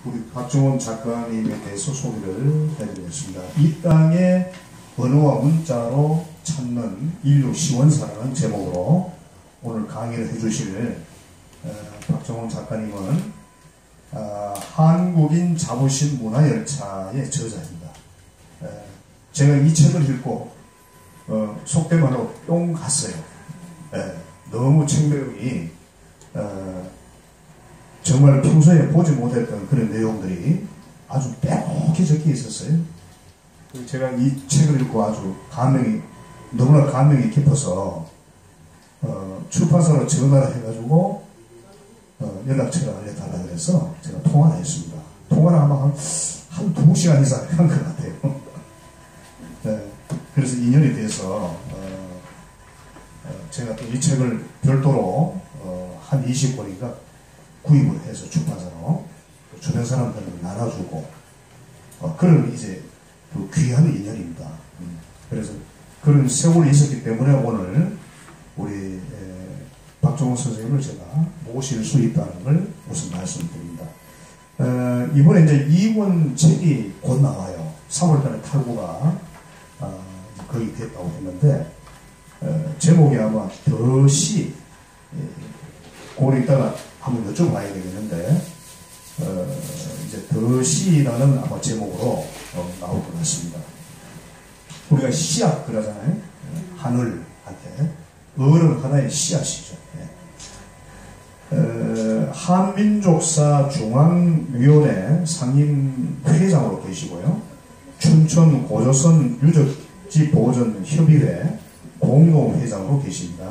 우리 박정원 작가님에 대해서 소개를 해드리겠습니다. 이 땅의 언어와 문자로 찾는 인류 시원사라는 제목으로 오늘 강의를 해주실 박정원 작가님은 한국인 자부심 문화열차의 저자입니다. 제가 이 책을 읽고 속된 말로 뿅 갔어요. 너무 책 내용이 정말 평소에 보지 못했던 그런 내용들이 아주 빼곡히 적혀 있었어요. 제가 이 책을 읽고 아주 너무나 감명이 깊어서 출판사로 전화를 해가지고 연락처를 알려달라 그래서 제가 통화를 했습니다. 통화를 아마 한 2시간 이상 한 것 같아요. 그래서 인연이 돼서 제가 또 이 책을 별도로 한 20권인가 구입을 해서 출판사로 주변 사람들을 나눠주고 그런 이제 그 귀한 인연입니다. 그래서 그런 세월이 있었기 때문에 오늘 우리 박정원 선생님을 제가 모실 수 있다는 걸 우선 말씀드립니다. 이번에 이제 2권 책이 곧 나와요. 3월달에 탈구가 거의 됐다고 했는데 제목이 아마 더시 그걸 이따가 한번 여쭤봐야 되겠는데 이제 더시라는 아마 제목으로 나올 것 같습니다. 우리가 씨앗 그러잖아요. 하늘한테 어른 하나의 씨앗이죠. 한민족사 중앙위원회 상임회장으로 계시고요. 춘천 고조선 유적지 보존 협의회 공동회장으로 계십니다.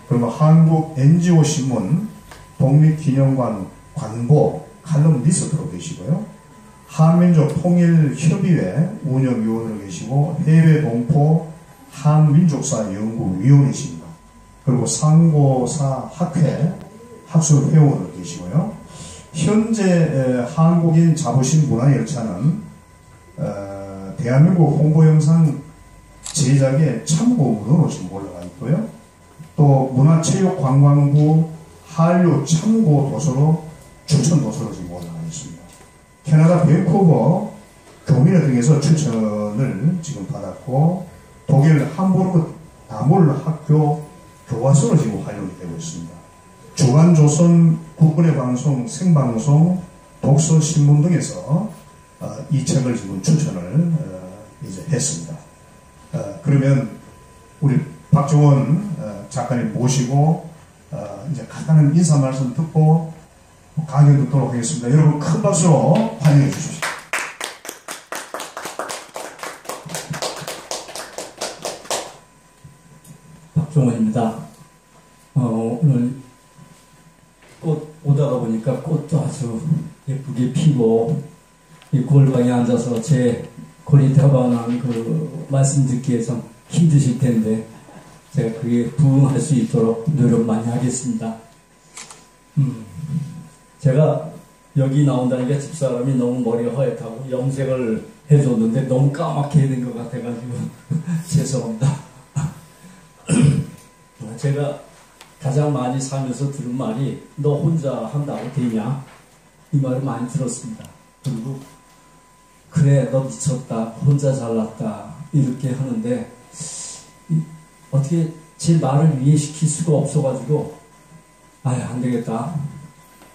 그리고 한국 NGO 신문 독립기념관 관보 칼럼니스트로 계시고요. 한민족 통일협의회 운영위원으로 계시고 해외 동포 한민족사 연구위원이십니다. 그리고 상고사 학회 학술회원으로 계시고요. 현재 한국인 자부심 문화열차는 대한민국 홍보영상 제작의 참고문으로 지금 올라가 있고요. 또 문화체육관광부 한류 참고도서로 추천도서로 지금 올라가 있습니다. 캐나다 밴쿠버 교민회 등에서 추천을 지금 받았고 독일 함부르크 다몰학교 교과서로 지금 활용이 되고 있습니다. 주간조선 국군의 방송, 생방송, 독서신문 등에서 이 책을 지금 추천을 이제 했습니다. 그러면 우리 박정원 작가님 모시고 이제 간단한 인사 말씀 듣고 강연 듣도록 하겠습니다. 여러분 큰 박수로 환영해 주십시오. 박정원입니다. 오늘 꽃 오다가 보니까 꽃도 아주 예쁘게 피고 이 골방에 앉아서 제 고리타반한 그 말씀 듣기에 좀 힘드실 텐데 제가 그게 부응할 수 있도록 노력 많이 하겠습니다. 제가 여기 나온다는 게 집사람이 너무 머리가 허옇다고 염색을 해줬는데 너무 까맣게 된 것 같아가지고 죄송합니다. 제가 가장 많이 살면서 들은 말이 너 혼자 한다고 되냐? 이 말을 많이 들었습니다. 그리고 그래 너 미쳤다 혼자 잘났다 이렇게 하는데 어떻게 제 말을 이해시킬 수가 없어가지고 안되겠다.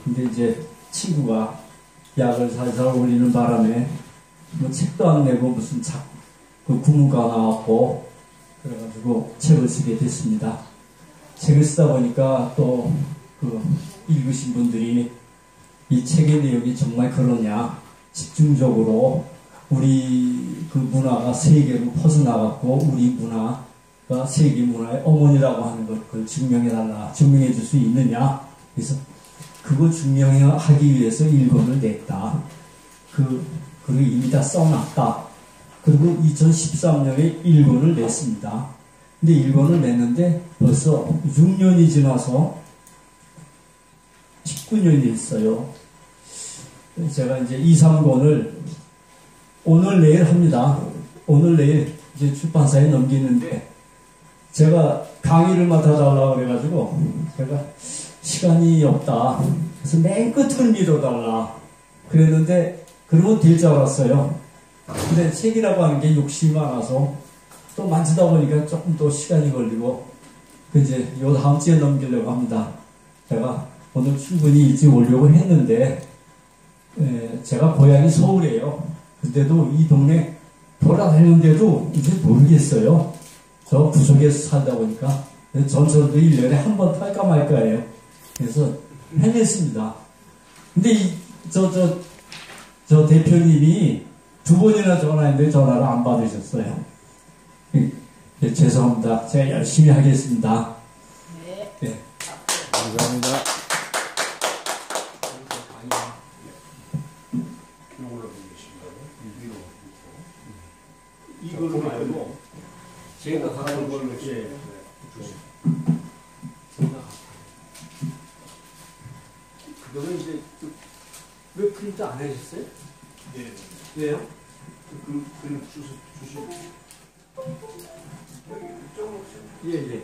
근데 이제 친구가 약을 살살 올리는 바람에 뭐 책도 안 내고 무슨 그 국문과 나왔고 그래가지고 책을 쓰게 됐습니다. 책을 쓰다 보니까 또 그 읽으신 분들이 이 책의 내용이 정말 그러냐 집중적으로 우리 그 문화가 세계로 퍼져나갔고 우리 문화가 세계 문화의 어머니라고 하는 걸 그걸 증명해달라 증명해 줄 수 있느냐 그래서 그거 증명하기 위해서 1권을 냈다. 그리고 이미 다 써놨다. 그리고 2013년에 1권을 냈습니다. 근데 1권을 냈는데 벌써 6년이 지나서 19년이 됐어요. 제가 이제 2, 3권을 오늘 내일 합니다. 오늘 내일 이제 출판사에 넘기는데 제가 강의를 맡아달라고 그래가지고 제가 시간이 없다. 그래서 맨 끝을 밀어달라. 그랬는데 그러면 될 줄 알았어요. 근데 책이라고 하는 게 욕심이 많아서 또 만지다 보니까 조금 더 시간이 걸리고 이제 요 다음 주에 넘기려고 합니다. 제가 오늘 충분히 일찍 오려고 했는데 제가 고향이 서울이에요. 근데도 이 동네 돌아다니는데도 이제 모르겠어요. 저 구석에서 살다 보니까 전철도 1년에 한 번 탈까 말까예요. 그래서 헤맸습니다. 근데 저 대표님이 2번이나 전화했는데 전화를 안 받으셨어요. 죄송합니다. 제가 열심히 하겠습니다. 네. 네. 감사합니다. 이걸로 말고 제가 가는 걸로 이렇게 그거는 이제 왜 프린트 안 해주셨어요? 예. 왜요? 그냥 주시고. 예.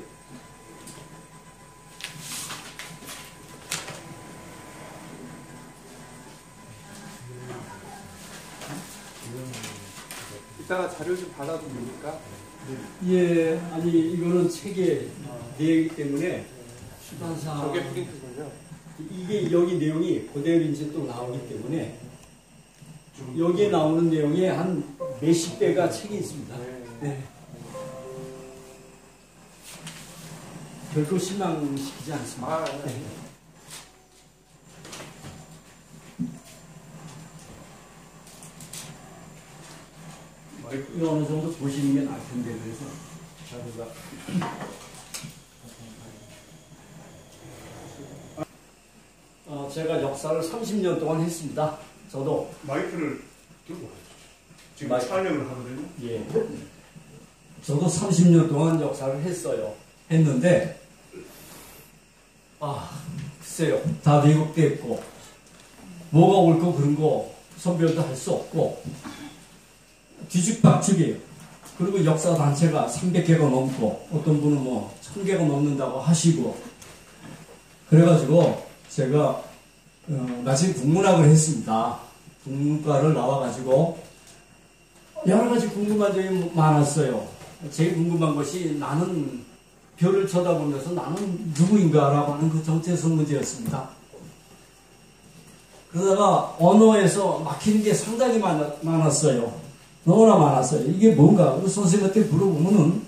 이따가 자료 좀 받아도 됩니까? 예, 아니 이거는 책의 내용이기 때문에 출판사 저게 프린트군요. 이게 여기 내용이 그대로 이제 또 나오기 때문에 여기에 나오는 내용에 한 몇십 배가 책이 있습니다. 네. 별로 실망시키지 않습니다. 네. 이거 어느 정도 보시는 게 나을 텐데 그래서 자료가 제가 역사를 30년 동안 했습니다. 저도 마이크를 들고 와요. 지금 마이크. 촬영을 하거든요. 예. 저도 30년 동안 역사를 했는데 글쎄요. 다 왜곡됐고 뭐가 옳고 그런 거 선별도 할 수 없고 뒤죽박죽이에요. 그리고 역사 단체가 300개가 넘고 어떤 분은 뭐 1000개가 넘는다고 하시고 그래가지고 제가 마침 국문학을 했습니다. 국문과를 나와가지고 여러 가지 궁금한 점이 많았어요. 제일 궁금한 것이 나는 별을 쳐다보면서 나는 누구인가라고 하는 그 정체성 문제였습니다. 그러다가 언어에서 막히는 게 상당히 많았어요. 너무나 많았어요. 이게 뭔가 우리 선생님한테 물어보면은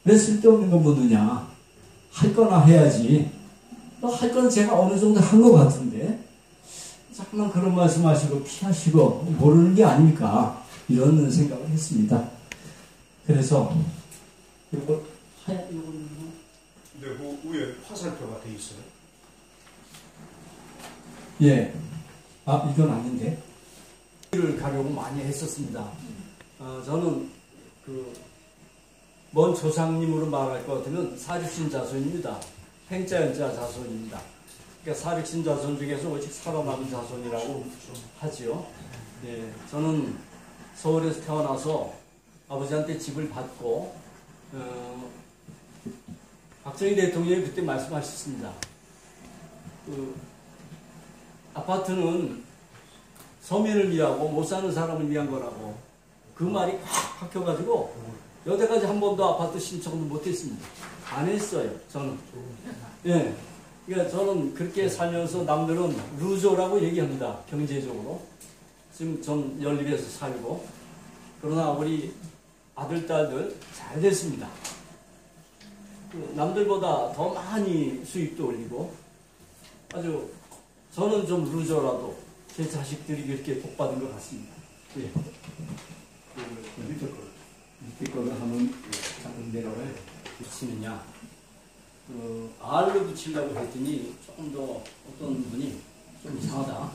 왜 쓸데없는 거 묻느냐. 할 거나 해야지. 할 거는 제가 어느 정도 한 것 같은데 자꾸만 그런 말씀하시고 피하시고 모르는 게 아닙니까? 이런 생각을 했습니다. 그래서 이거 하얀 이거는 근데 그 위에 화살표가 돼 있어요. 예. 이건 아닌데. 를 가려고 많이 했었습니다. 저는 먼 조상님으로 말할 것 같으면 사륙신 자손입니다. 행자연자 자손입니다. 그러니까 사륙신 자손 중에서 오직 살아남은 자손이라고 하지요. 네, 저는 서울에서 태어나서 아버지한테 집을 받고 박정희 대통령이 그때 말씀하셨습니다. 아파트는 서민을 위하고 못 사는 사람을 위한 거라고. 그 말이 확 박혀가지고 여태까지 한 번도 아파트 신청도 못했습니다. 안 했어요, 저는. 예. 그러니까 저는 그렇게 살면서 남들은 루저라고 얘기합니다, 경제적으로. 지금 전 연립에서 살고. 그러나 우리 아들, 딸들 잘 됐습니다. 남들보다 더 많이 수입도 올리고 아주 저는 좀 루저라도 제 자식들이 그렇게 복받은 것 같습니다. 예. 밑에 거를 하면 작은 내려를 붙이느냐. R로 붙이려고 했더니 조금 더 어떤 분이 좀 이상하다.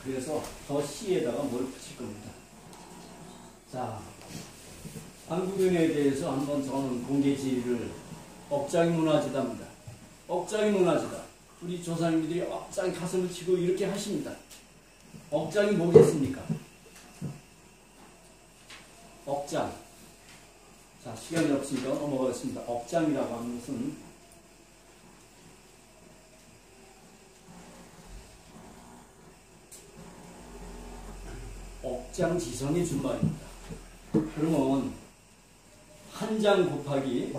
그래서 더 C에다가 뭘 붙일 겁니다. 자, 한국인에 대해서 한번 저는 공개 지휘를 억장이 무너지답니다. 억장이 무너지다. 우리 조상님들이 억장이 가슴을 치고 이렇게 하십니다. 억장이 뭐겠습니까? 억장. 자, 시간이 없으니까 넘어가겠습니다. 억장이라고 하는 것은 억장지성의 준말입니다. 그러면 한 장 곱하기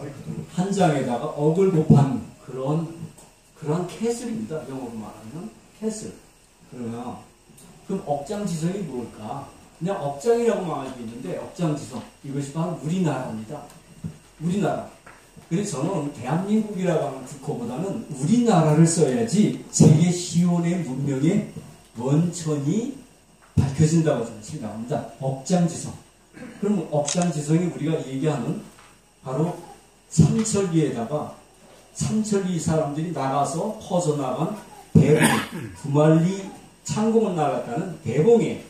한 장에다가 억을 곱한 그런 캐슬입니다. 영어로 말하면 캐슬. 그럼 억장지성이 뭘까? 그냥 억장이라고만 알고 있는데 억장지성, 이것이 바로 우리나라입니다. 우리나라. 그래서 저는 대한민국이라고 하는 국호보다는 우리나라를 써야지 세계 시온의 문명의 원천이 밝혀진다고 저는 생각합니다. 억장지성. 그럼 억장지성이 우리가 얘기하는 바로 삼천리에다가 삼천리 사람들이 나가서 퍼져나간 대붕, 구만리 창공을 나갔다는 대붕,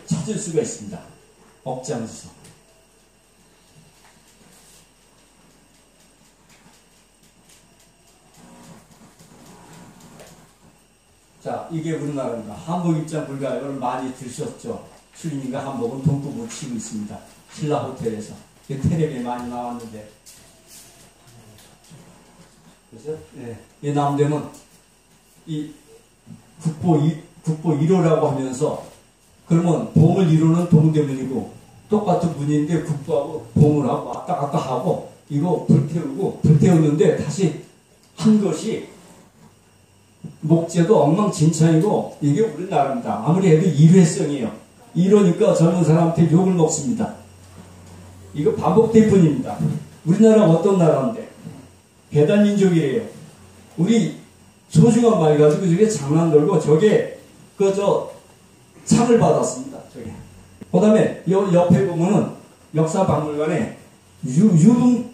찾을 수가 있습니다. 억장지성. 자, 이게 우리나라입니다. 한복 입장 불가요를 많이 들으셨죠? 추리님과 한복은 동구부 치고 있습니다. 신라 호텔에서. 텔레비에 많이 나왔는데. 그죠? 네. 이 남대문, 이 국보 1호라고 하면서, 그러면 봉을 이루는 동대문이고, 똑같은 문인데 국보하고 봉을 하고 왔다 갔다 하고, 이거 불태우는데 다시 한 것이 목재도 엉망진창이고, 이게 우리나라입니다. 아무리 해도 일회성이에요. 이러니까 젊은 사람한테 욕을 먹습니다. 이거 반복될 뿐입니다. 우리나라가 어떤 나라인데 배달민족이에요. 우리 소중한 말 가지고 저게 장난 돌고 저게 상을 받았습니다. 저게. 그 다음에 옆에 보면은 역사박물관에 유흥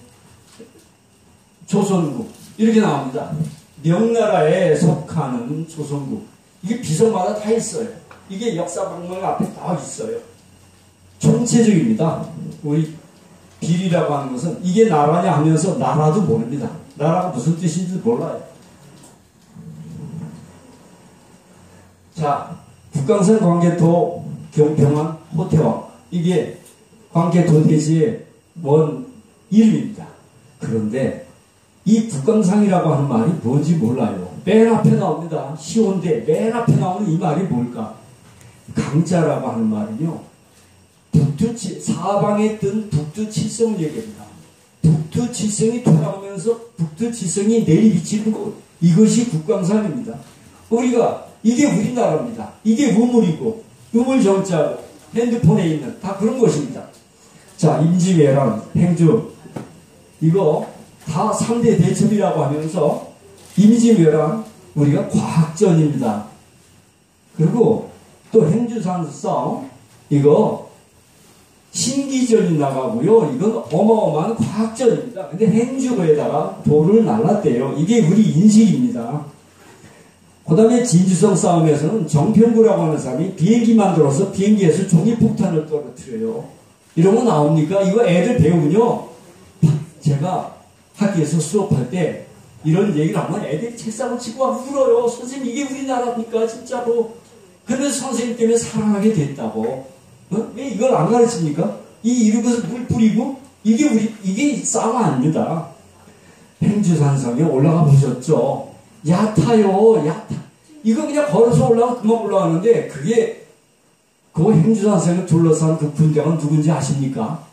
조선국 이렇게 나옵니다. 명나라에 속하는 조선국. 이게 비서마다 다 있어요. 이게 역사박물관 앞에 다 있어요. 총체적입니다. 우리 비리라고 하는 것은 이게 나라냐 하면서 나라도 모릅니다. 나라가 무슨 뜻인지 몰라요. 자, 북강산 광개토 경평원 호태왕. 이게 광개토 대지의 원 이름입니다. 그런데 이 북강상이라고 하는 말이 뭔지 몰라요. 맨 앞에 나옵니다. 시온대 맨 앞에 나오는 이 말이 뭘까? 강자라고 하는 말은요. 사방에 뜬 북두칠성을 얘기합니다. 북두칠성이 돌아오면서 북두칠성이 내리비치는 곳. 이것이 북광산입니다. 이게 우리나라입니다. 이게 우물이고, 우물정자고, 핸드폰에 있는 다 그런 것입니다. 자, 임진왜란, 행주. 이거 다 3대 대첩이라고 하면서 임진왜란, 우리가 과학전입니다. 그리고 또 행주산수 싸움, 이거 신기전이 나가고요. 이건 어마어마한 과학전입니다. 근데 행주에다가 돌을 날랐대요. 이게 우리 인식입니다. 그 다음에 진주성 싸움에서는 정평구라고 하는 사람이 비행기 만들어서 비행기에서 종이폭탄을 떨어뜨려요. 이런 거 나옵니까? 이거 애들 배우군요. 제가 학교에서 수업할 때 이런 얘기를 하면 애들이 책상을 치고 와 울어요. 선생님 이게 우리나라입니까? 진짜로. 그래서 선생님 때문에 살아나게 됐다고. 왜 이걸 안 가르칩니까? 이러고서 물 뿌리고 이게 싸움 아닙니다. 행주산성에 올라가 보셨죠? 얕아요. 이거 그냥 걸어서 올라가면 금방 올라가는데 그 행주산성을 둘러싼 그 군대가 누군지 아십니까?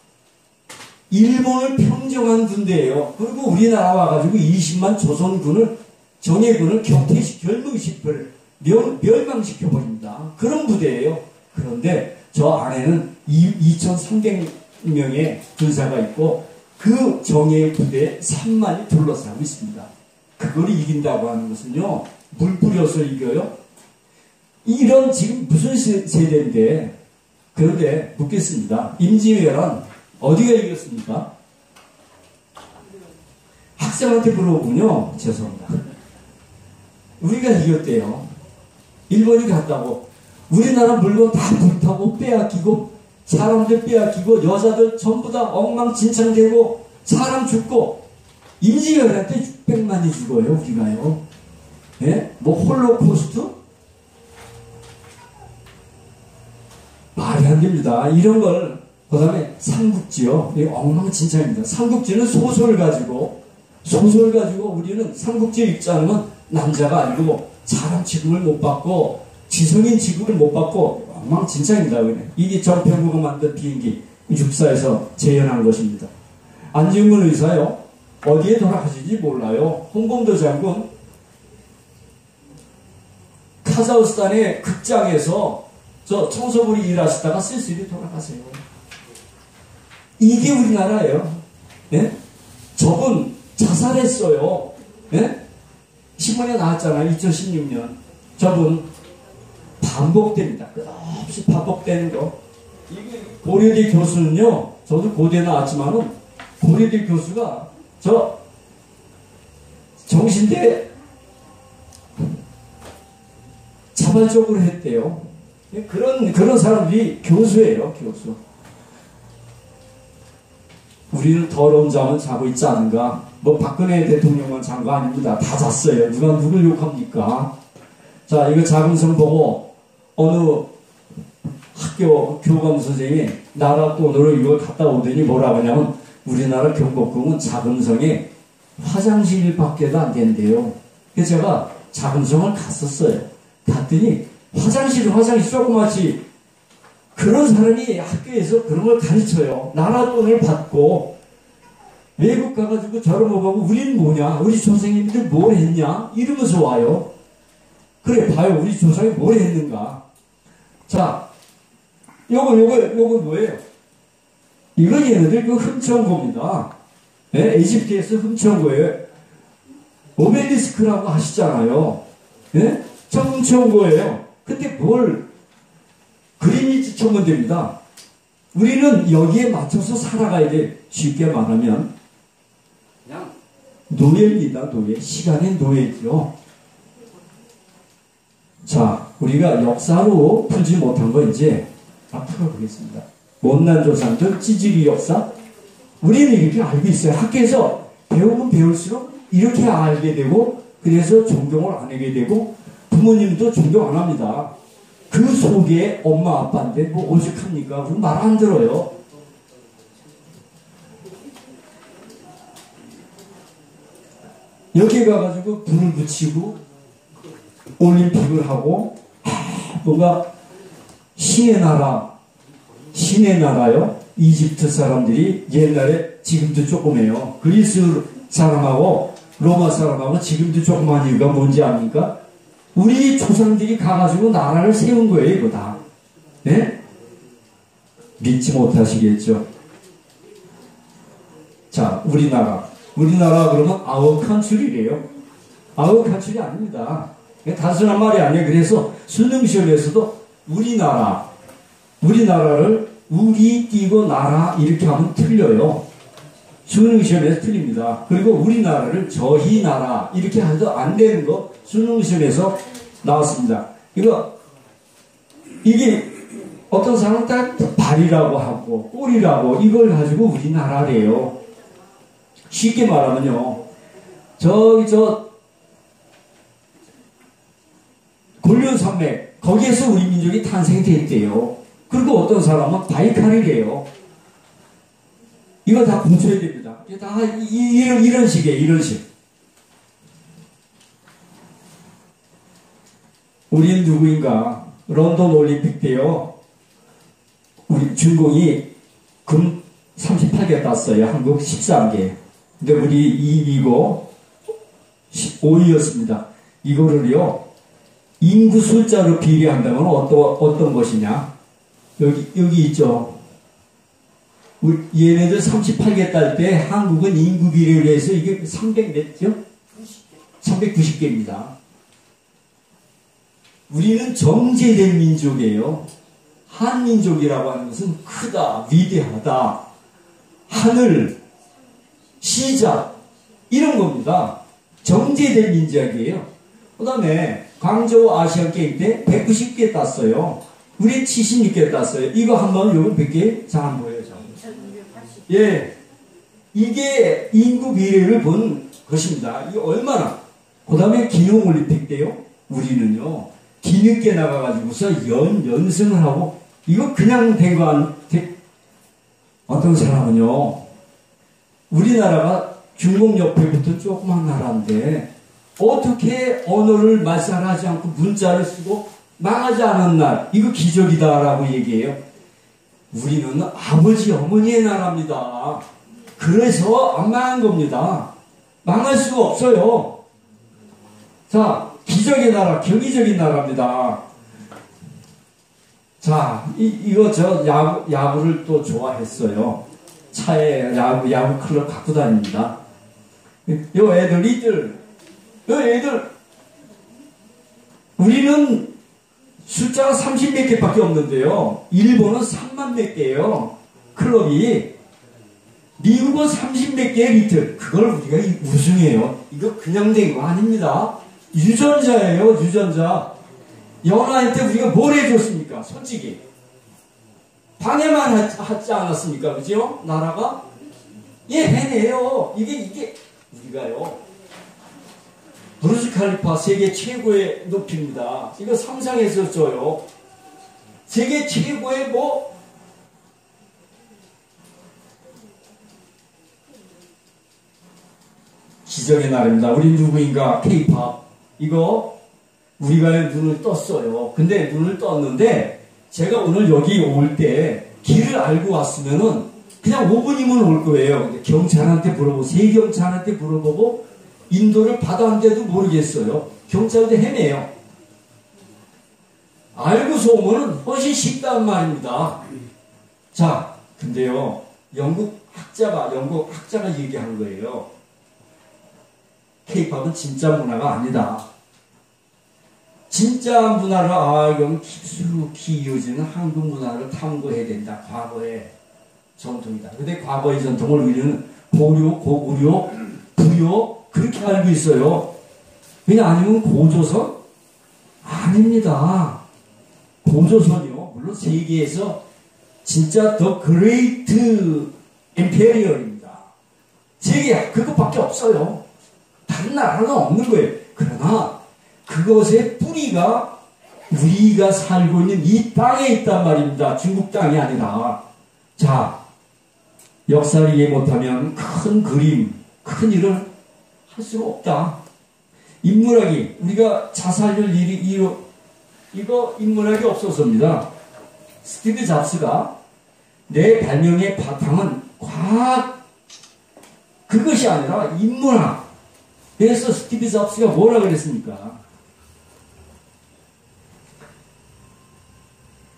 일본을 평정한 군대예요. 그리고 우리나라 와가지고 20만 조선군을 정예군을 멸망시켜버립니다. 그런 부대예요. 그런데 저 안에는 2,300명의 군사가 있고 그 정예 부대 3만이 둘러싸고 있습니다. 그걸 이긴다고 하는 것은요, 물 뿌려서 이겨요? 이런 지금 무슨 세대인데, 그런데 묻겠습니다. 임진왜란 어디가 이겼습니까? 학생한테 물어보군요. 죄송합니다. 우리가 이겼대요. 일본이 갔다고. 우리나라 물건 다 불타고 빼앗기고 사람들 빼앗기고 여자들 전부 다 엉망진창되고 사람 죽고 임진왜란 때 600만이 죽어요. 우리가요. 예? 뭐 홀로코스트? 말이 안 됩니다. 이런 걸 그 다음에 삼국지요. 이게 엉망진창입니다. 삼국지는 소설을 가지고 우리는 삼국지 읽자는 건 남자가 아니고 사람 취급을 못 받고 지성인 지급을 못 받고 엉망진창입니다. 이게 정평구가 만든 비행기 육사에서 재현한 것입니다. 안중근 의사요. 어디에 돌아가신지 몰라요. 홍범도 장군 카자흐스탄의 극장에서 저 청소부리 일하시다가 쓸쓸히 돌아가세요. 이게 우리나라예요. 예? 저분 자살했어요. 예? 신문에 나왔잖아요. 2016년. 저분 반복됩니다. 끝없이 반복되는 거. 이게 고려대 교수는요. 저도 고대 나왔지만은 고려대 교수가 저 정신대 자발적으로 했대요. 그런 사람들이 교수예요. 교수. 우리는 더러운 잠은 자고 있지 않은가? 뭐 박근혜 대통령만 잔 거 아닙니다. 다 잤어요. 누가 누굴 욕합니까? 자, 이거 자금성 보고 어느 학교 교감 선생님이 나라 돈으로 이걸 갖다 오더니 뭐라고 하냐면 우리나라 경복궁은 자금성에 화장실밖에도 안 된대요. 그래서 제가 자금성을 갔었어요. 갔더니 화장실 조그맣지. 그런 사람이 학교에서 그런 걸 가르쳐요. 나라 돈을 받고 외국 가가지고 저런 거 보고 우린 뭐냐? 우리 조상님들 뭘 했냐? 이러면서 와요. 그래 봐요. 우리 조상이 뭘 했는가? 자, 요거 뭐예요? 이거 얘네들 그 훔쳐온 겁니다. 네? 이집트에서 훔쳐온 거예요. 오벨리스크라고 하시잖아요. 네? 저 훔쳐온 거예요. 근데 뭘 그림이 쳐면 됩니다. 우리는 여기에 맞춰서 살아가야 돼. 쉽게 말하면 그냥 노예입니다. 노예. 시간의 노예죠. 자, 우리가 역사로 풀지 못한 거 이제 앞으로 보겠습니다. 못난 조상들 찌질이 역사. 우리는 이렇게 알고 있어요. 학교에서 배우면 배울수록 이렇게 알게 되고 그래서 존경을 안 하게 되고 부모님도 존경 안 합니다. 그 속에 엄마 아빠인데 뭐 오죽합니까? 그럼 말 안 들어요. 여기 가가지고 불을 붙이고 올림픽을 하고 뭔가 신의 나라요. 이집트 사람들이 옛날에 지금도 조그매요. 그리스 사람하고 로마 사람하고 지금도 조그만 이유가 뭔지 압니까? 우리 조상들이 가가지고 나라를 세운 거예요, 이거 다. 네? 믿지 못하시겠죠? 자, 우리나라 그러면 our country래요. our country 아닙니다. 단순한 말이 아니에요. 그래서 수능시험에서도 우리나라를 우리 띄고 나라 이렇게 하면 틀려요. 수능시험에서 틀립니다. 그리고 우리나라를 저희 나라 이렇게 해도 안 되는 거 수능시험에서 나왔습니다. 이게 어떤 사람은 딱 발이라고 하고 꼬리라고 이걸 가지고 우리나라래요. 쉽게 말하면요. 골륜산맥 거기에서 우리 민족이 탄생됐대요. 그리고 어떤 사람은 바이칼이래요. 이거 다 공쳐야 됩니다. 다 이런 식이에요. 이런 식. 우린 누구인가? 런던 올림픽 때요. 우리 준공이 금 38개 땄어요. 한국 13개. 근데 우리 2위고 5위였습니다. 이거를요. 인구 숫자로 비례한다면 어떤 것이냐? 여기 있죠. 얘네들 38개 딸 때 한국은 인구 비례로 해서 이게 300 몇죠? 390개입니다. 우리는 정제된 민족이에요. 한민족이라고 하는 것은 크다, 위대하다, 하늘, 시작 이런 겁니다. 정제된 민족이에요. 그 다음에 광저우 아시안게임 때 190개 땄어요. 우리 76개 땄어요. 이거 한번 요거 100개 잘 안 보여요. 예, 이게 인구 비례를 본 것입니다. 이게 얼마나. 그 다음에 기능올림픽 때요. 우리는요. 뒤늦게 나가가지고서 연승을 하고 이거 그냥 된 거 안 돼. 어떤 사람은요. 우리나라가 중국 옆에부터 조그만 나라인데 어떻게 언어를 말살하지 않고 문자를 쓰고 망하지 않은 날, 이거 기적이다라고 얘기해요. 우리는 아버지 어머니의 나라입니다. 그래서 안 망한 겁니다. 망할 수가 없어요. 자, 기적의 나라, 경이적인 나라입니다. 자, 이거 저 야구를 또 좋아했어요. 차에 야구 클럽 갖고 다닙니다. 요 애들, 우리는 숫자가 30몇 개밖에 없는데요. 일본은 3만 몇 개예요. 클럽이. 미국은 30몇 개의 리틀. 그걸 우리가 우승해요. 이거 그냥 된 거 아닙니다. 유전자예요, 유전자. 연하일 때 우리가 뭘 해줬습니까? 솔직히. 방해만 하지 않았습니까? 그죠? 나라가? 예, 해내요. 이게, 우리가요. 부르즈 칼리파 세계 최고의 높이입니다. 이거 상상했었어요. 세계 최고의 기적의 날입니다. 우리 누구인가? K-pop. 이거 우리가 눈을 떴어요. 근데 눈을 떴는데 제가 오늘 여기 올 때 길을 알고 왔으면은 그냥 5분이면 올 거예요. 경찰한테 물어보고, 세 경찰한테 물어보고 인도를 받았는데도 모르겠어요. 경찰한테 헤매요. 알고서 오면은 훨씬 쉽단 말입니다. 자, 근데요, 영국 학자가 얘기한 거예요. K-팝은 진짜 문화가 아니다. 진짜 문화를 이건 깊숙이 이어지는 한국 문화를 탐구해야 된다. 과거의 전통이다. 근데 과거의 전통을 우리는 고려, 고구려, 부여 그렇게 알고 있어요. 그냥 아니면 고조선? 아닙니다. 고조선이요. 물론 세계에서 진짜 더 그레이트 임페리얼입니다. 세계 그것밖에 없어요. 다른 나라는 없는 거예요. 그러나 그것의 뿌리가 우리가 살고 있는 이 땅에 있단 말입니다. 중국 땅이 아니라. 자, 역사를 이해 못하면 큰 그림, 큰 일을 할 수가 없다. 인문학이 우리가 자살률 1위 이거 인문학이 없어서입니다. 스티브 잡스가 내 발명의 바탕은 과학 그것이 아니라 인문학. 그래서 스티브 잡스가 뭐라 그랬습니까?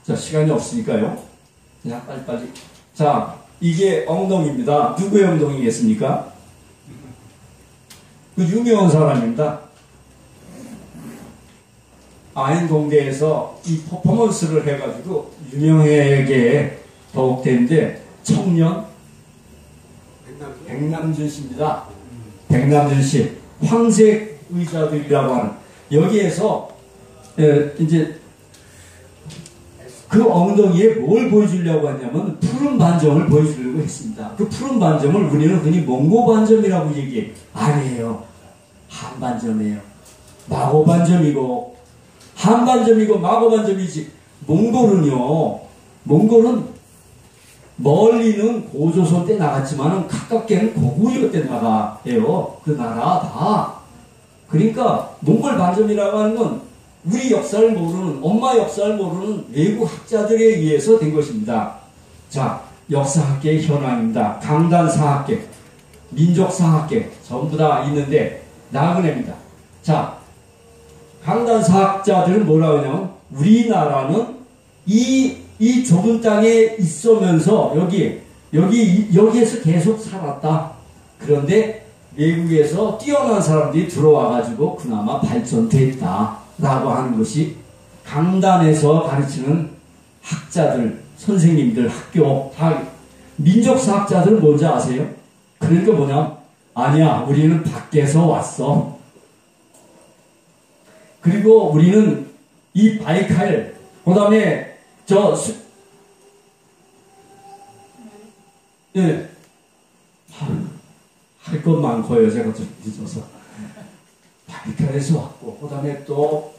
자, 시간이 없으니까요. 그냥 빨리빨리. 자, 이게 엉덩이입니다. 누구의 엉덩이겠습니까? 그 유명한 사람입니다. 아인동대에서 이 퍼포먼스를 해가지고 유명하게 더욱 됐는데 청년 백남준 씨입니다. 백남준 씨. 황색 의자들이라고 하는 여기에서 이제 그 엉덩이에 뭘 보여주려고 했냐면 푸른 반점을 보여주려고 했습니다. 그 푸른 반점을 우리는 흔히 몽고 반점이라고 얘기해요. 아니에요. 한반점이에요. 마고 반점이고 한반점이고 마고 반점이지. 몽골은 멀리는 고조선 때 나갔지만 가깝게는 고구려 때 나가요. 그 나라 다. 그러니까 몽골 반점이라고 하는 건 우리 역사를 모르는, 엄마 역사를 모르는 외국 학자들에 의해서 된 것입니다. 자, 역사학계의 현황입니다. 강단사학계, 민족사학계 전부 다 있는데 나그네입니다. 자, 강단사학자들은 뭐라고 하냐면 우리나라는 이 좁은 땅에 있으면서 여기에서 계속 살았다. 그런데 외국에서 뛰어난 사람들이 들어와가지고 그나마 발전됐다. 라고 하는 것이 강단에서 가르치는 학자들, 선생님들, 학교, 다 민족사학자들은 뭔지 아세요? 그러니까 뭐냐? 아니야, 우리는 밖에서 왔어. 그리고 우리는 이 바이칼, 그 다음에 할 것 많고요. 제가 좀 늦어서. 바이칼에서 왔고, 그 다음에 또,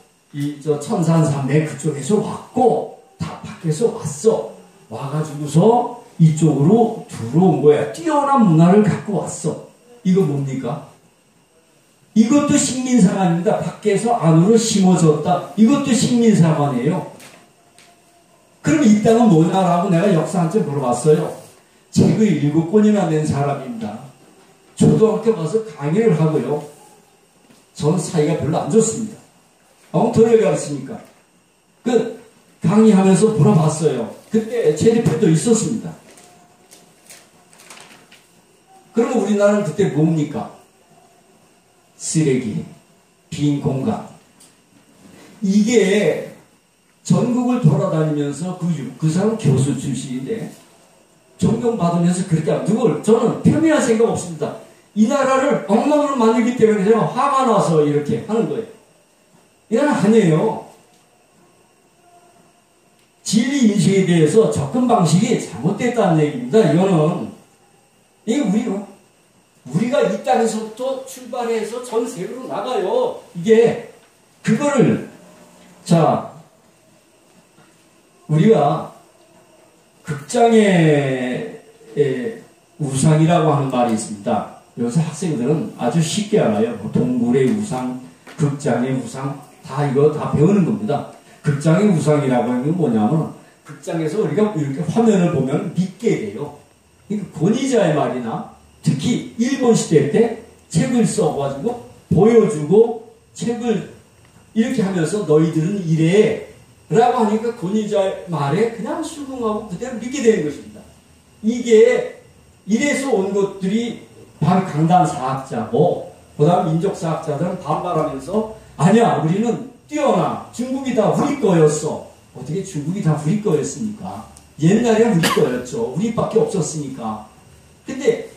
천산산맥 그쪽에서 왔고, 다 밖에서 왔어. 와가지고서 이쪽으로 들어온 거야. 뛰어난 문화를 갖고 왔어. 이거 뭡니까? 이것도 식민사관입니다. 밖에서 안으로 심어졌다. 이것도 식민사관이에요. 그럼 이 땅은 뭐냐라고 내가 역사한테 물어봤어요. 책을 7권이나 낸 사람입니다. 초등학교 가서 강의를 하고요. 저는 사이가 별로 안 좋습니다. 엉터리를 가르치니까. 강의하면서 물어봤어요. 그때 체리표도 있었습니다. 그러면 우리나라는 그때 뭡니까? 쓰레기, 빈 공간. 이게 전국을 돌아다니면서 그 사람 교수 출신인데 존경받으면서 그렇게 하면 누굴 저는 폄훼할 생각 없습니다. 이 나라를 엉망으로 만들기 때문에 제가 화가 나서 이렇게 하는 거예요. 이건 아니에요. 진리 인식에 대해서 접근 방식이 잘못됐다는 얘기입니다. 이게 우리가 이 땅에서부터 출발해서 전 세계로 나가요. 이게 그거를 우리가 극장의 우상이라고 하는 말이 있습니다. 요새 학생들은 아주 쉽게 알아요. 동굴의 우상, 극장의 우상 이거 다 배우는 겁니다. 극장의 우상이라고 하는 건 뭐냐면 극장에서 우리가 이렇게 화면을 보면 믿게 돼요. 권위자의 말이나 특히 일본 시대 때 책을 써가지고 보여주고 책을 이렇게 하면서 너희들은 이래 라고 하니까 권위자의 말에 그냥 수긍하고 그대로 믿게 되는 것입니다. 이게 이래서 온 것들이 바로 강단사학자고 그 다음 민족사학자들은 반발하면서 아니야 우리는 뛰어나 중국이 다 우리 거였어. 어떻게 중국이 다 우리 거였습니까? 옛날에 우리 거였죠. 우리밖에 없었으니까. 근데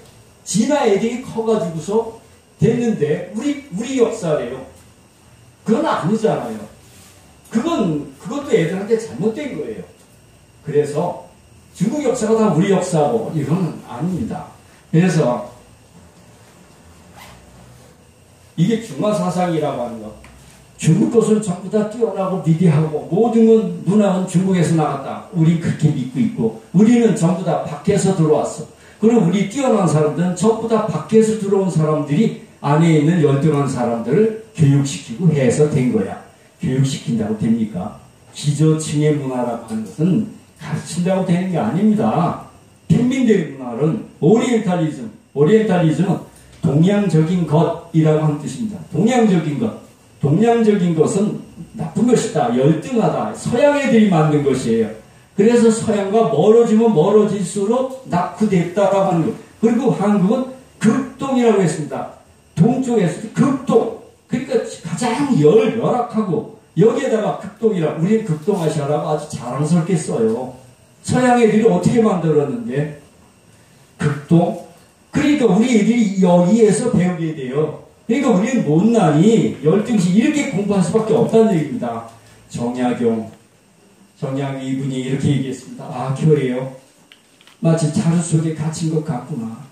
진화 애들이 커가지고서 됐는데 우리 역사래요. 그건 아니잖아요. 그것도 애들한테 잘못된 거예요. 그래서 중국 역사가 다 우리 역사고 이건 아닙니다. 그래서 이게 중화사상이라고 하는 거. 중국 것을 전부 다 뛰어나고 위대하고 모든 건 문화는 중국에서 나갔다. 우리 그렇게 믿고 있고 우리는 전부 다 밖에서 들어왔어. 그리고 우리 뛰어난 사람들은 전부 다 밖에서 들어온 사람들이 안에 있는 열등한 사람들을 교육시키고 해서 된 거야. 교육시킨다고 됩니까? 기저층의 문화라고 하는 것은 가르친다고 되는 게 아닙니다. 평민들의 문화는 오리엔탈리즘은 동양적인 것이라고 하는 뜻입니다. 동양적인 것. 동양적인 것은 나쁜 것이다. 열등하다. 서양 애들이 만든 것이에요. 그래서 서양과 멀어지면 멀어질수록 낙후됐다라고 하는 것. 그리고 한국은 극동이라고 했습니다. 동쪽에서 극동. 그러니까 가장 열악하고 여기에다가 극동이라 우리는 극동아시아라고 아주 자랑스럽게 써요. 서양 애들이 어떻게 만들었는데 극동. 그러니까 우리 애들이 여기에서 배우게 돼요. 그러니까 우리는 못난이 열등시 이렇게 공부할 수밖에 없다는 얘기입니다. 정약용 이분이 이렇게 얘기했습니다. 아, 교래요. 마치 자루 속에 갇힌 것 같구나.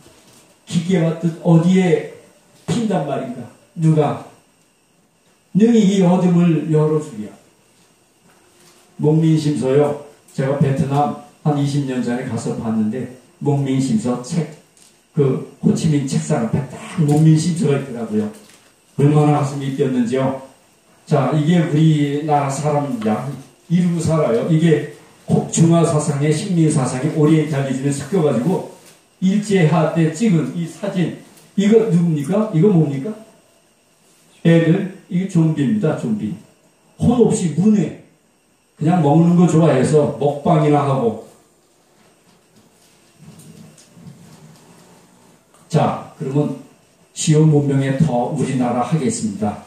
기계와 뜻 어디에 핀단 말인가. 누가 능히 이 어둠을 열어주랴. 목민심서요. 제가 베트남 한 20년 전에 가서 봤는데 목민심서 책 그 호치민 책상 앞에 딱 목민심서가 있더라고요. 얼마나 가슴이 뛰었는지요. 자, 이게 우리나라 사람입니다. 이루고 살아요. 이게 중화사상의 식민사상의 오리엔탈리즘에 섞여가지고 일제하 때 찍은 이 사진. 이거 누굽니까? 이거 뭡니까? 애들. 이게 좀비입니다. 좀비. 혼 없이 문외. 그냥 먹는 거 좋아해서 먹방이나 하고. 자, 그러면 시온 문명에 더 우리나라 하겠습니다.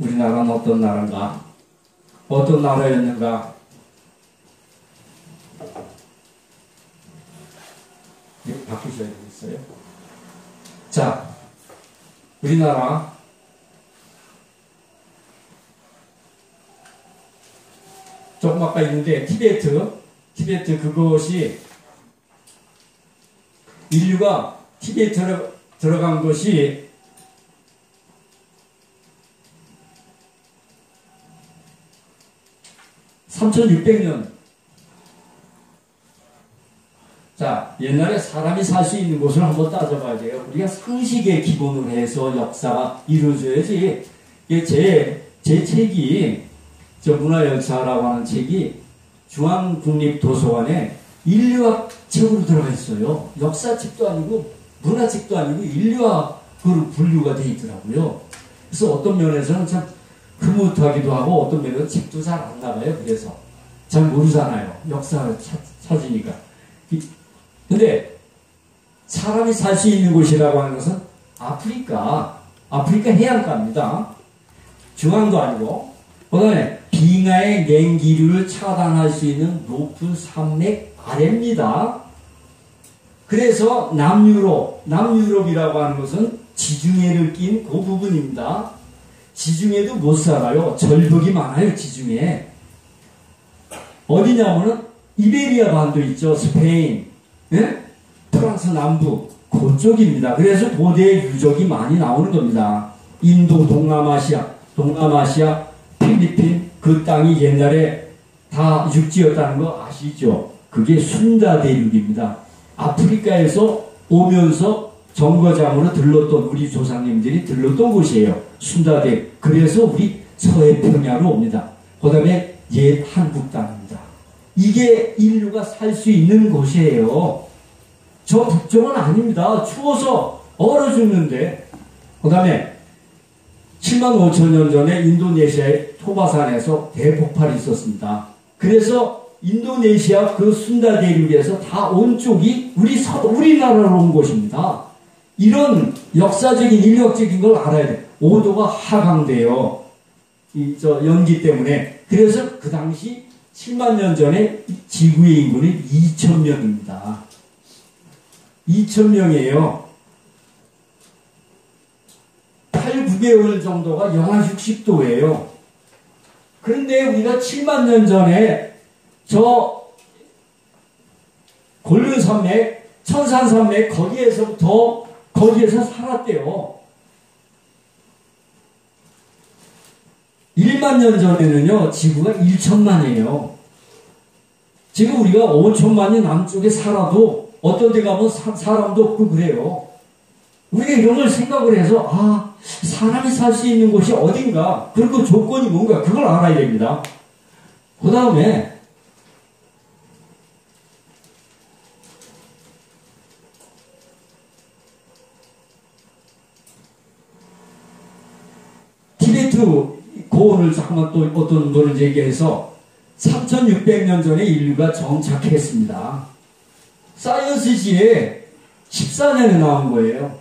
우리나라는 어떤 나라인가? 어떤 나라였는가? 이거 바꾸셔야 되겠어요. 자, 우리나라 조금 아까 있는데 티베트 그것이 인류가 티베트로 들어간 것이 3600년. 자, 옛날에 사람이 살 수 있는 곳을 한번 따져봐야 돼요. 우리가 상식에 기본으로 해서 역사가 이루어져야지. 제 책이, 저 문화역사라고 하는 책이 중앙국립도서관에 인류학 책으로 들어가 있어요. 역사책도 아니고 문화책도 아니고 인류학으로 분류가 돼 있더라고요. 그래서 어떤 면에서는 참 흐뭇하기도 하고 어떤 면에서는 책도 잘 안 나가요. 그래서 잘 모르잖아요. 역사를 찾으니까. 근데 사람이 살 수 있는 곳이라고 하는 것은 아프리카 해안가입니다. 중앙도 아니고. 그 다음에 빙하의 냉기류를 차단할 수 있는 높은 산맥 아래입니다. 그래서 남유럽이라고 하는 것은 지중해를 낀 그 부분입니다. 지중해도 못 살아요. 절벽이 많아요. 지중해. 어디냐면은 이베리아 반도 있죠. 스페인, 예? 프랑스 남부 그쪽입니다. 그래서 고대 유적이 많이 나오는 겁니다. 인도, 동남아시아, 필리핀 그 땅이 옛날에 다 육지였다는 거 아시죠? 그게 순다 대륙입니다. 아프리카에서 오면서 정거장으로 들렀던 우리 조상님들이 들렀던 곳이에요. 순다 대륙. 그래서 우리 서해평야로 옵니다. 그 다음에 옛 한국 땅입니다. 이게 인류가 살 수 있는 곳이에요. 저 북쪽은 아닙니다. 추워서 얼어 죽는데. 그 다음에 7만 5천 년 전에 인도네시아의 토바산에서 대폭발이 있었습니다. 그래서 인도네시아 그 순다 대륙에서 다 온 쪽이 우리나라로 온 곳입니다. 이런 역사적인 인력적인 걸 알아야 돼. 온도가 하강돼요. 연기 때문에. 그래서 그 당시 7만 년 전에 지구의 인구는 2,000명입니다. 2,000명이에요. 8, 9개월 정도가 영하 60도예요. 그런데 우리가 7만 년 전에 저 골륜산맥, 천산산맥 거기에서 살았대요. 1만 년 전에는요, 지구가 1천만이에요. 지금 우리가 5천만이 남쪽에 살아도 어떤 데 가면 사람도 없고 그래요. 우리가 이런 걸 생각을 해서, 사람이 살 수 있는 곳이 어딘가, 그리고 조건이 뭔가, 그걸 알아야 됩니다. 그 다음에, 티베트 고원을 잠깐만 또 어떤 거를 얘기해서 3600년 전에 인류가 정착했습니다. 사이언스지에 14년에 나온 거예요.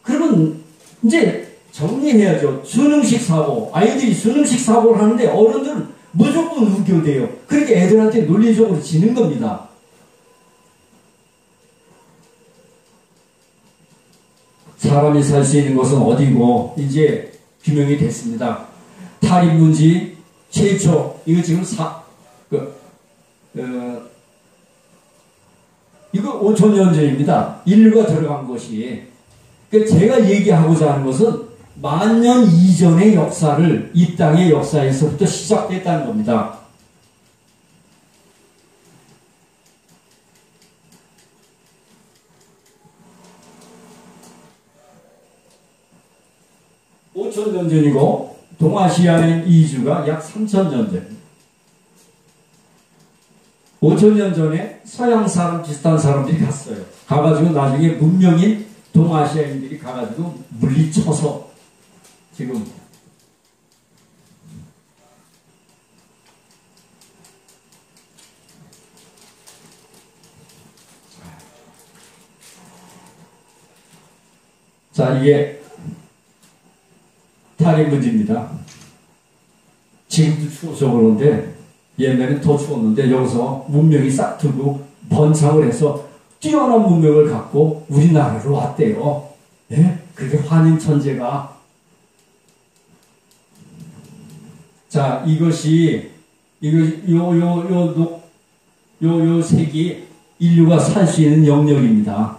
그러면 이제 정리해야죠. 수능식 사고. 아이들이 수능식 사고를 하는데 어른들은 무조건 우겨대요. 그렇게 애들한테 논리적으로 지는 겁니다. 사람이 살 수 있는 곳은 어디고 이제 규명이 됐습니다. 탈인문지 최초 이거 지금 이거 5,000년 전입니다. 인류가 들어간 것이. 제가 얘기하고자 하는 것은 만년 이전의 역사를 이 땅의 역사에서부터 시작됐다는 겁니다. (5,000년) 전이고 동아시아의 이주가 약 3,000년 전. 5,000년 전에 서양 사람 비슷한 사람들이 갔어요. 가가지고 나중에 문명인 동아시아인들이 가가지고 물리쳐서 지금 자 이게 탈인문지입니다. 지금도 추워서 그런데 옛날엔 더 추웠는데 여기서 문명이 싹 트고 번창을 해서 뛰어난 문명을 갖고 우리나라로 왔대요. 네? 그게 환인천재가. 자, 이것이 요 색이 인류가 살 수 있는 영역입니다.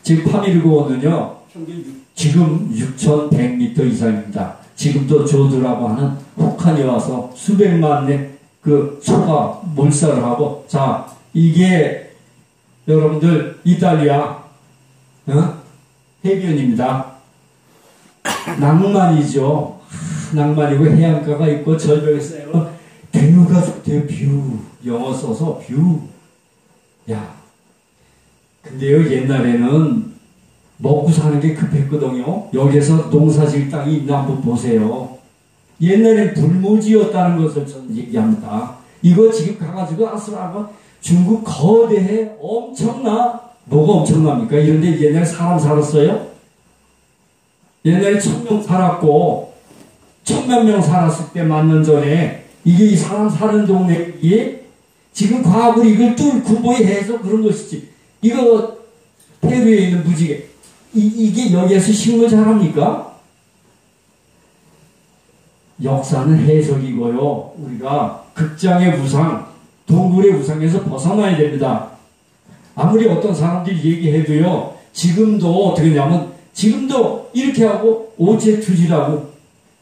지금 파밀고는요. 지금 6,100m 이상입니다. 지금도 조드라고 하는 혹한이 와서 수백만의 그 소가 몰살을 하고, 자, 이게 여러분들 이탈리아 해변입니다. 낭만이죠. 낭만이고 해안가가 있고 절벽에서 뷰가 좋대요. 뷰. 영어 써서 뷰. 야, 근데요, 옛날에는 먹고 사는 게 급했거든요. 여기서 농사질 땅이 있나 한번 보세요. 옛날에 불모지였다는 것을 저는 얘기합니다. 이거 지금 가가지고 아스라고 중국 거대해 엄청나. 뭐가 엄청납니까? 이런데 옛날에 사람 살았어요? 옛날에 1000명 살았고 1000몇 명 살았을 때 만 년 전에 이게 이 사람 사는 동네에 지금 과학으로 이걸 뚫고 해서 그런 것이지. 이거 페루에 있는 무지개 이게 여기에서 식물 자랍니까? 역사는 해석이고요. 우리가 극장의 우상, 동굴의 우상에서 벗어나야 됩니다. 아무리 어떤 사람들이 얘기해도요. 지금도 어떻게 하냐면 지금도 이렇게 하고 오체투지라고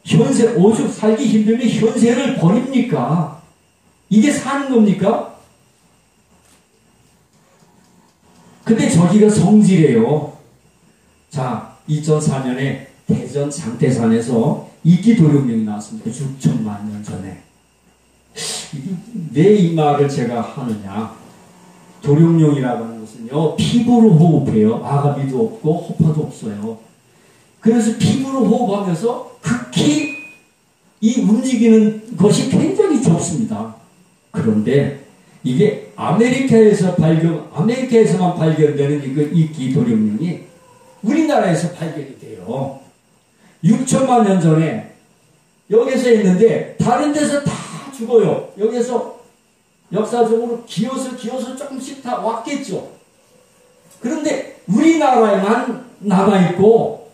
현세, 오죽 살기 힘들면 현세를 버립니까? 이게 사는 겁니까? 근데 저기가 성지래요. 자, 2004년에 대전 장태산에서 이끼도룡령이 나왔습니다. 6천만 년 전에. 왜 이 말을 제가 하느냐. 도룡령이라고 하는 것은요, 피부로 호흡해요. 아가미도 없고 호파도 없어요. 그래서 피부로 호흡하면서 극히 이 움직이는 것이 굉장히 좋습니다. 그런데 이게 아메리카에서만 발견되는 이끼 도룡령이 우리나라에서 발견이 돼요. 6천만 년 전에 여기서 있는데 다른 데서 다 죽어요. 여기서 역사적으로 기어서 조금씩 다 왔겠죠. 그런데 우리나라에만 남아있고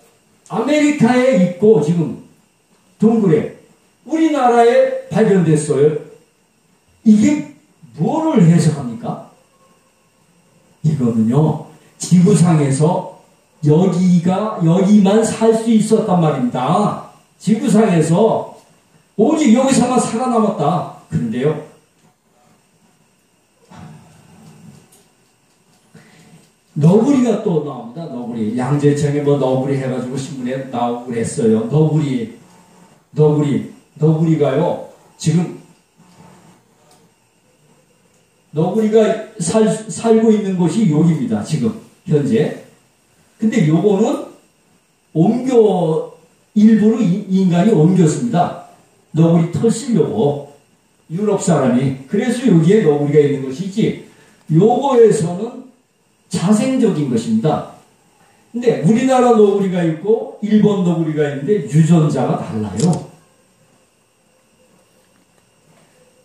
아메리카에 있고 지금 동굴에 우리나라에 발견됐어요. 이게 뭐를 해석합니까? 이거는요, 지구상에서 여기만 살 수 있었단 말입니다. 지구상에서 오직 여기서만 살아남았다. 그런데요, 너구리가 또 나옵니다. 너구리. 양재청에 너구리 해가지고 신문에 나오고 그랬어요. 너구리가요, 지금 너구리가 살고 있는 곳이 여기입니다. 지금 현재. 근데 요거는 일부러 인간이 옮겼습니다. 너구리 털 쓰려고 유럽 사람이. 그래서 여기에 너구리가 있는 것이지 요거에서는 자생적인 것입니다. 근데 우리나라 너구리가 있고 일본 너구리가 있는데 유전자가 달라요.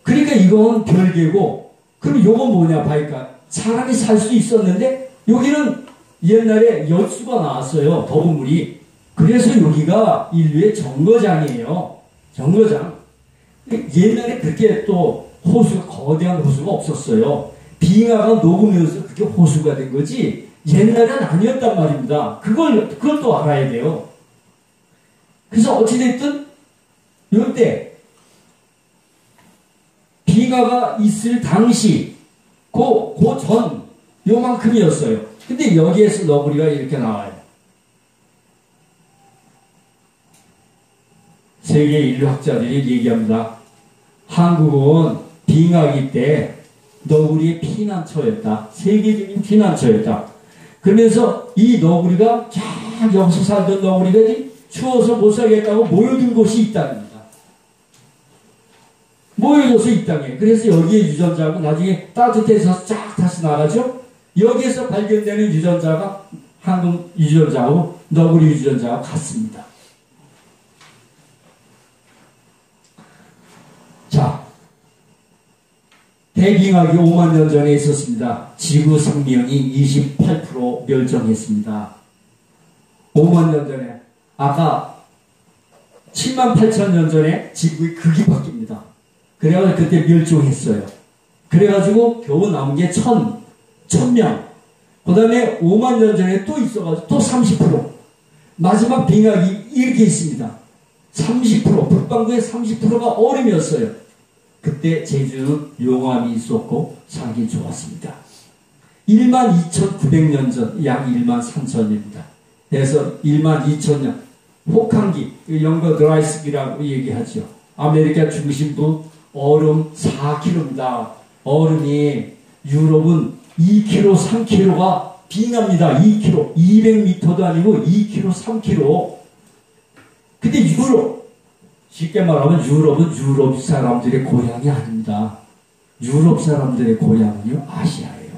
그러니까 이건 별개고, 그럼 요건 뭐냐 봐니까 사람이 살 수 있었는데 여기는 옛날에 열수가 나왔어요. 더부물이. 그래서 여기가 인류의 정거장이에요. 정거장. 옛날에 그렇게 또 거대한 호수가 없었어요. 빙하가 녹으면서 그게 호수가 된 거지 옛날엔 아니었단 말입니다. 그걸 또 알아야 돼요. 그래서 어찌됐든 이때 빙하가 있을 당시 그 전 요만큼이었어요. 근데 여기에서 너구리가 이렇게 나와요. 세계 인류학자들이 얘기합니다. 한국은 빙하기 때 너구리의 피난처였다. 세계적인 피난처였다. 그러면서 이 너구리가 쫙 여기서 살던 너구리들이 추워서 못 살겠다고 모여든 곳이 이 땅입니다. 모여져서 이 땅에. 그래서 여기에 유전자가 나중에 따뜻해서 쫙 다시 나가죠. 여기에서 발견되는 유전자가 한국 유전자하고 너구리 유전자하고 같습니다. 자, 대빙하기 5만 년 전에 있었습니다. 지구 생명이 28% 멸종했습니다. 5만 년 전에. 아까 7만 8천 년 전에 지구의 극이 바뀝니다. 그래가지고 그때 멸종했어요. 그래가지고 겨우 남은 게 1000명. 그 다음에 5만 년 전에 또 있어가지고 또 30%. 마지막 빙하기 이렇게 있습니다. 30%, 북반구의 30%가 얼음이었어요. 그때 제주는 용암이 있었고 살기 좋았습니다. 12,900년 전, 약 13,000년입니다. 그래서 12,000년, 혹한기, 영거 드라이스기라고 얘기하죠. 아메리카 중심부 얼음 4km입니다. 얼음이 유럽은 2km, 3km가 빙하입니다. 2km, 200m도 아니고 2km, 3km. 근데 유럽, 쉽게 말하면 유럽은 유럽 사람들의 고향이 아닙니다. 유럽 사람들의 고향은요, 아시아예요.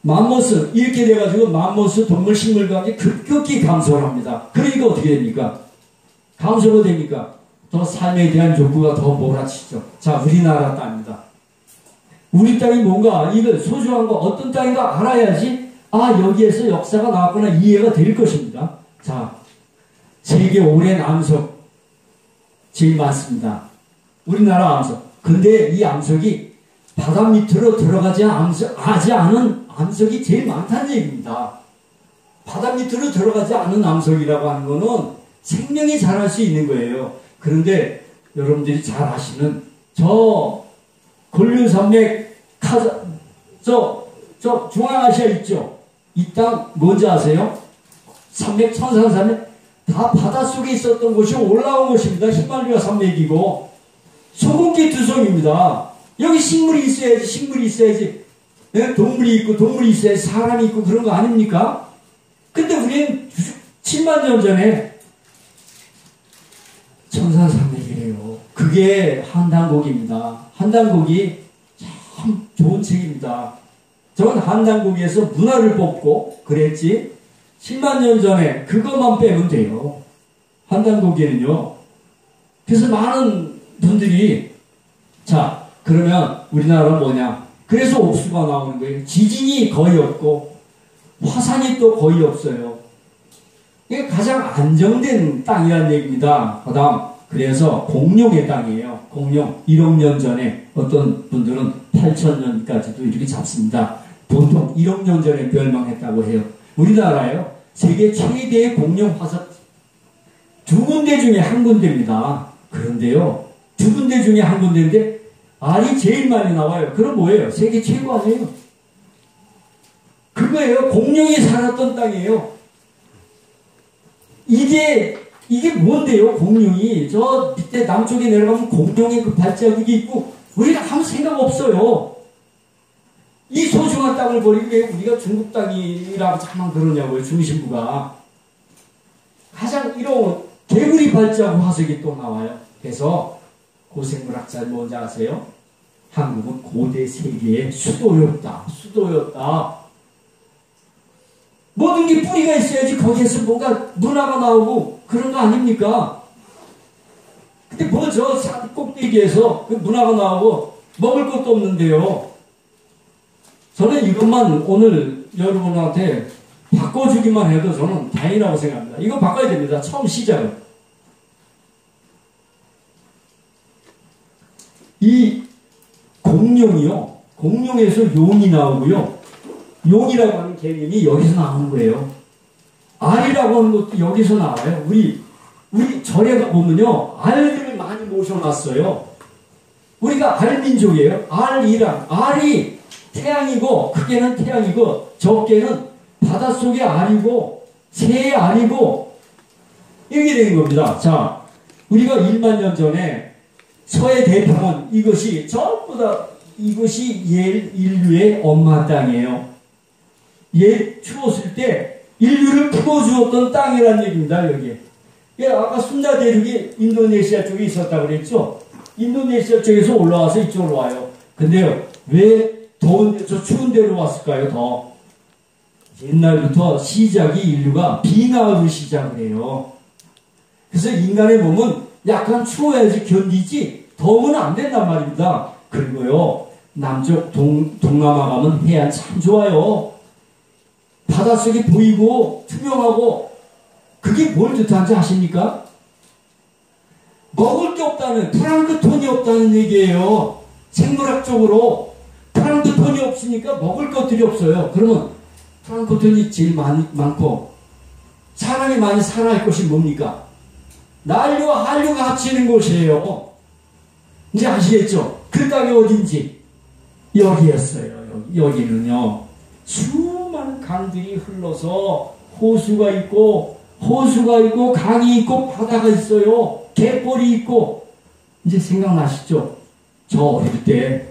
맘모스, 이렇게 돼가지고 맘모스 동물식물과학이 급격히 감소를 합니다. 그러니까 어떻게 됩니까? 감소가 됩니까? 더 삶에 대한 욕구가 더 몰아치죠. 자, 우리나라 땅입니다. 우리 땅이 뭔가, 이걸 소중한 거 어떤 땅인가 알아야지, 아, 여기에서 역사가 나왔구나 이해가 될 것입니다. 자, 세계 오랜 암석, 제일 많습니다. 우리나라 암석. 근데 이 암석이 바다 밑으로 들어가지 않은 암석이 제일 많다는 얘기입니다. 바다 밑으로 들어가지 않은 암석이라고 하는 거는 생명이 자랄 수 있는 거예요. 그런데 여러분들이 잘 아시는 저 골륜산맥 저 중앙아시아 있죠? 이 땅 뭔지 아세요? 산맥, 천산산맥 다 바닷속에 있었던 곳이 올라온 곳입니다. 히말라야 산맥이고 소금기 투성입니다. 여기 식물이 있어야지. 네? 동물이 있고 동물이 있어야지 사람이 있고 그런 거 아닙니까? 근데 우리는 7만 년 전에 천산산맥이래요. 그게 한단곡입니다. 한단곡이 참 좋은 책입니다. 저는 한단곡에서 문화를 뽑고 그랬지 7만 년 전에 그것만 빼면 돼요. 한단곡에는요. 그래서 많은 분들이 자 그러면 우리나라는 뭐냐? 그래서 옥수가 나오는 거예요. 지진이 거의 없고 화산이 또 거의 없어요. 이게 가장 안정된 땅이라는 얘기입니다. 그래서 공룡의 땅이에요. 공룡 1억 년 전에 어떤 분들은 8,000년까지도 이렇게 잡습니다. 보통 1억 년 전에 멸망했다고 해요. 우리나라요. 세계 최대의 공룡 화석 두 군데 중에 한 군데입니다. 그런데요. 두 군데 중에 한 군데인데 알이 제일 많이 나와요. 그럼 뭐예요? 세계 최고 아니에요? 그거예요. 공룡이 살았던 땅이에요. 이게 뭔데요? 공룡이 저 밑에 남쪽에 내려가면 공룡의 그 발자국이 있고 우리가 아무 생각 없어요. 이 소중한 땅을 버리고 왜 우리가 중국 땅이라고 자만 그러냐고요. 중심부가 가장 이로운 개구리 발자국 화석이 또 나와요. 그래서 고생물학자 뭔지 아세요? 한국은 고대 세계의 수도였다. 모든 게 뿌리가 있어야지 거기에서 뭔가 문화가 나오고 그런 거 아닙니까? 근데 뭐 저 산 꼭대기에서 그 문화가 나오고 먹을 것도 없는데요. 저는 이것만 오늘 여러분한테 바꿔주기만 해도 저는 다행이라고 생각합니다. 이거 바꿔야 됩니다. 처음 시작은. 이 공룡이요. 공룡에서 용이 나오고요. 용이라고 하는 개념이 여기서 나오는 거예요. 알이라고 하는 것도 여기서 나와요. 우리 절에 가보면요. 알들을 많이 모셔놨어요. 우리가 알민족이에요. 알이 태양이고 크게는 태양이고 적게는 바닷속의 알이고 새의 알이고 이렇게 되는 겁니다. 자, 우리가 1만 년 전에 서해 대평원 이것이 전부 다 이것이 인류의 엄마 땅이에요. 추웠을 때 인류를 품어주었던 땅이라는 얘기입니다. 여기에. 아까 순자 대륙이 인도네시아 쪽에 있었다고 그랬죠. 인도네시아 쪽에서 올라와서 이쪽으로 와요. 근데요, 왜 더운 데서 추운 데로 왔을까요? 더 옛날부터 시작이 인류가 빙하로 시작을 해요. 그래서 인간의 몸은 약간 추워야지 견디지 더우면 안 된단 말입니다. 그리고요, 남쪽 동남아 가면 해안 참 좋아요. 바닷속이 보이고 투명하고 그게 뭘 뜻하는지 아십니까? 먹을 게 없다는 플랑크톤이 없다는 얘기예요. 생물학적으로 플랑크톤이 없으니까 먹을 것들이 없어요. 그러면 플랑크톤이 제일 많고 사람이 많이 살아갈 것이 뭡니까? 난류와 한류가 합치는 곳이에요. 이제 아시겠죠? 그 땅이 어딘지 여기였어요. 여기는요 수많은 강들이 흘러서 호수가 있고 강이 있고 바다가 있어요. 갯벌이 있고. 이제 생각나시죠? 저 어릴 때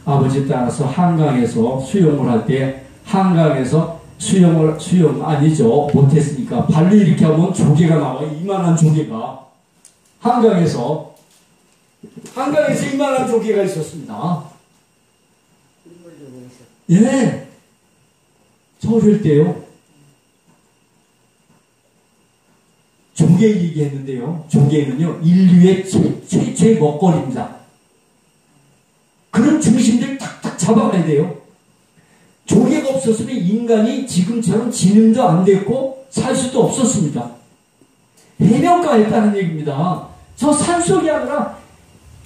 아버지 따라서 한강에서 수영을 할 때 한강에서 수영 아니죠. 못했으니까 발로 이렇게 하면 조개가 나와요. 이만한 조개가 한강에서 이만한 조개가 있었습니다. 예, 저 어릴 때요. 조개 얘기했는데요. 조개는요 인류의 최초의 먹거리입니다. 그런 중심들 탁탁 잡아가야 돼요. 조개가 없었으면 인간이 지금처럼 지능도 안 됐고 살 수도 없었습니다. 해변가에 있다는 얘기입니다. 저 산속이 아니라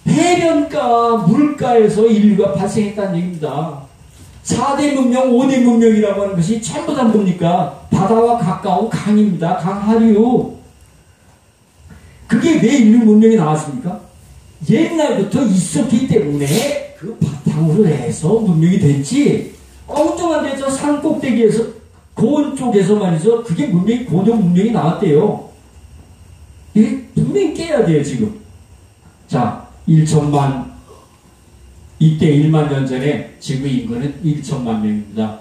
해변가, 물가에서 인류가 발생했다는 얘기입니다. 4대 문명, 5대 문명이라고 하는 것이 전부 다 뭡니까? 바다와 가까운 강입니다. 강하류. 그게 왜 인류 문명이 나왔습니까? 옛날부터 있었기 때문에 그 바탕으로 해서 문명이 됐지. 엉뚱한데 저 산 꼭대기에서 고원 쪽에서 말이죠. 그게 고도 문명이 나왔대요. 이게 분명히 깨야 돼요 지금. 자, 1천만 이때 1만 년 전에 지구 인구는 1천만 명입니다.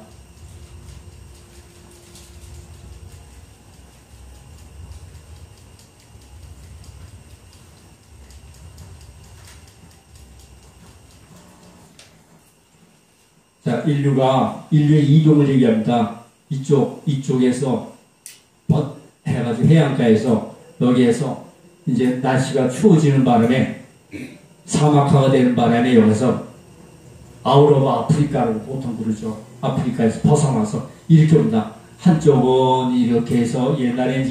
자, 인류의 이동을 얘기합니다. 이쪽에서 해가지고 해안가에서 여기에서 이제 날씨가 추워지는 바람에 사막화가 되는 바람에 여기서 아웃 오브 아프리카라고 보통 그러죠. 아프리카에서 벗어나서 이렇게 옵니다. 한쪽은 이렇게 해서 옛날에